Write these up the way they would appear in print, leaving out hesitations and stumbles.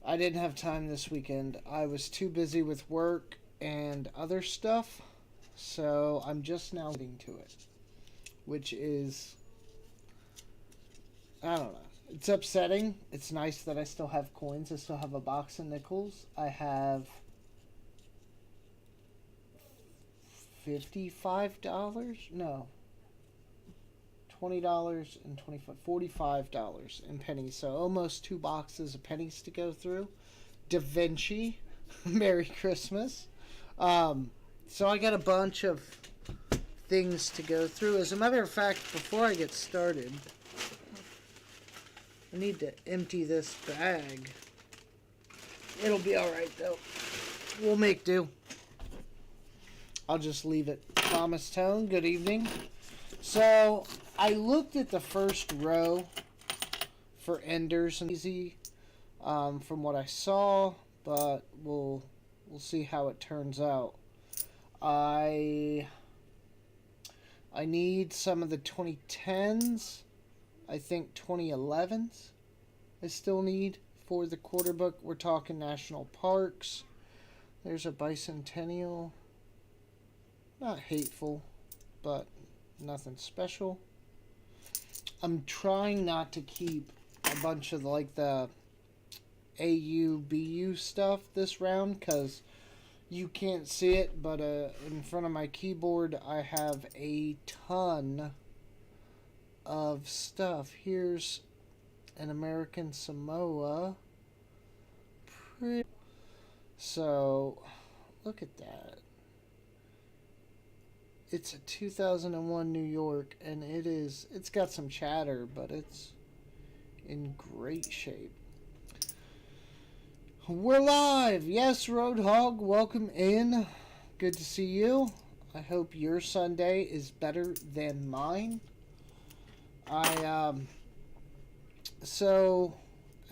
I didn't have time this weekend. I was too busy with work and other stuff, so I'm just now getting to it, which is, I don't know. It's upsetting. It's nice that I still have coins. I still have a box of nickels. I have $55? No, $20 and $45 in pennies. So almost two boxes of pennies to go through. Da Vinci, Merry Christmas. Um, so I got a bunch of things to go through. As a matter of fact, before I get started, I need to empty this bag. It'll be alright though. We'll make do. I'll just leave it. Thomas Tone, good evening. So, I looked at the first row for Enders and Easy from what I saw, but we'll see how it turns out. I need some of the 2010s. I think 2011s I still need for the quarter book. We're talking national parks. There's a bicentennial. Not hateful, but nothing special. I'm trying not to keep a bunch of like the AU-BU stuff this round because you can't see it, but in front of my keyboard I have a ton of stuff. Here's an American Samoa. So, look at that. It's a 2001 New York, and it's got some chatter, but it's in great shape. We're live! Yes, Roadhog, welcome in. Good to see you. I hope your Sunday is better than mine. So,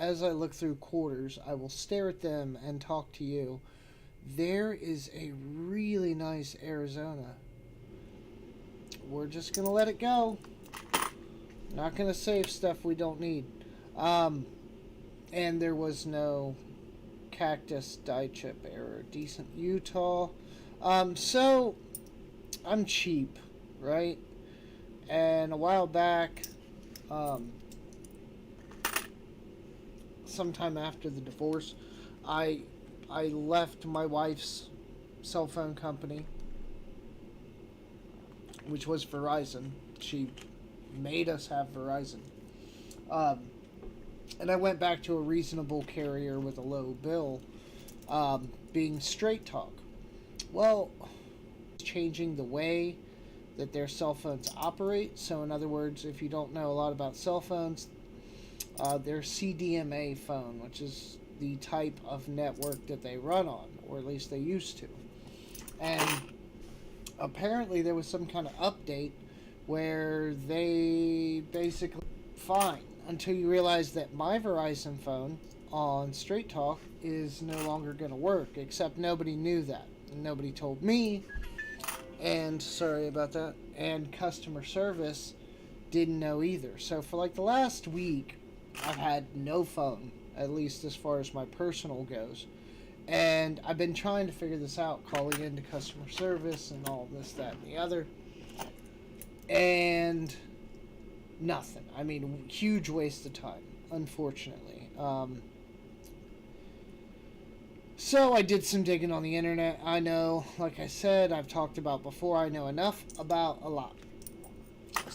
as I look through quarters, I will stare at them and talk to you. There is a really nice Arizona. We're just going to let it go. Not going to save stuff we don't need. And there was no Cactus die chip error. Decent Utah. So, I'm cheap, right? And a while back, sometime after the divorce, I left my wife's cell phone company, which was Verizon. She made us have Verizon. And I went back to a reasonable carrier with a low bill, being Straight Talk. Well, changing the way that their cell phones operate. So in other words, if you don't know a lot about cell phones, their CDMA phone, which is the type of network that they run on, or at least they used to. And apparently there was some kind of update where they basically fine until you realize that my Verizon phone on Straight Talk is no longer going to work, except nobody knew that. Nobody told me, and sorry about that, and customer service didn't know either. So for like the last week, I've had no phone, at least as far as my personal goes. And I've been trying to figure this out, calling into customer service and all this, that, and the other. And nothing. I mean, huge waste of time, unfortunately. So I did some digging on the internet. I know, like I said, I've talked about before, I know enough about a lot.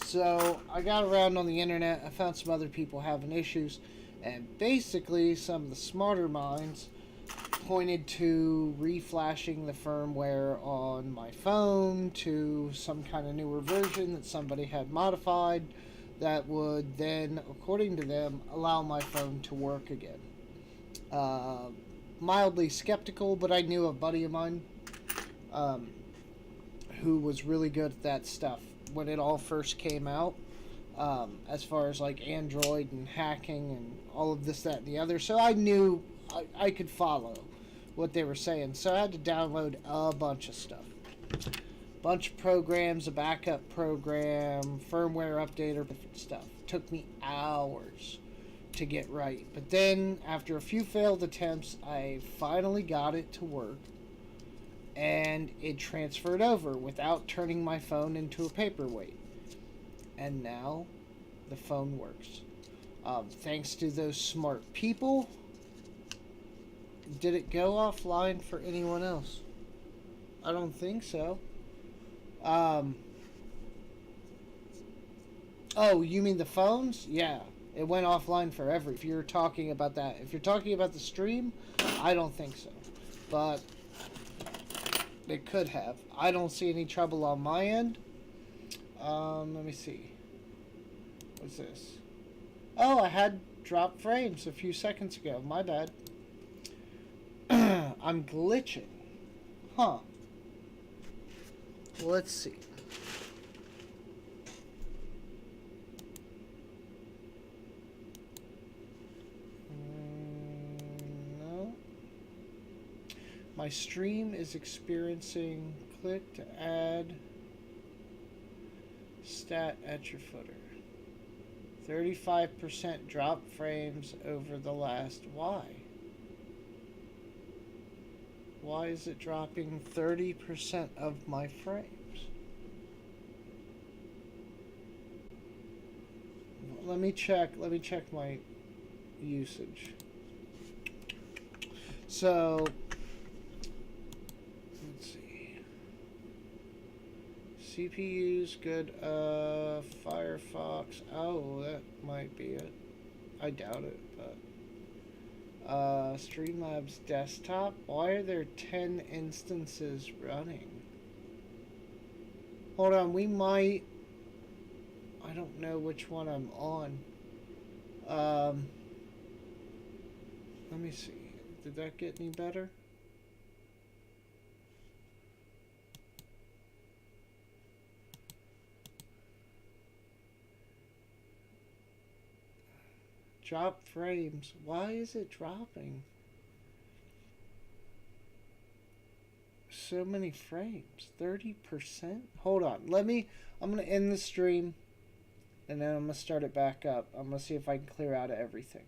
So I got around on the internet. I found some other people having issues. And basically, some of the smarter minds pointed to reflashing the firmware on my phone to some kind of newer version that somebody had modified that would then, according to them, allow my phone to work again. Mildly skeptical, but I knew a buddy of mine who was really good at that stuff when it all first came out, as far as like Android and hacking and all of this, that, and the other. So I knew I could follow what they were saying. So I had to download a bunch of stuff. Bunch of programs, a backup program, firmware updater, different stuff. Took me hours to get right. But then, after a few failed attempts, I finally got it to work. And it transferred over without turning my phone into a paperweight. And now, the phone works. Thanks to those smart people. Did it go offline for anyone else? I don't think so. Oh, you mean the phones? Yeah. It went offline for if you're talking about that. If you're talking about the stream, I don't think so. But it could have. I don't see any trouble on my end. Let me see. What's this? Oh, I had dropped frames a few seconds ago. My bad. I'm glitching. Huh. Let's see. No. My stream is experiencing click to add stat at your footer. 35% drop frames over the last. Why? Why is it dropping 30% of my frames? Let me check my usage. So, let's see. CPU's good. Firefox. Oh, that might be it. I doubt it, but. Streamlabs desktop. Why are there 10 instances running? Hold on, we might. I don't know which one I'm on. Let me see. Did that get any better? Drop frames. Why is it dropping? So many frames. 30%? Hold on. I'm going to end the stream. And then I'm going to start it back up. I'm going to see if I can clear out everything.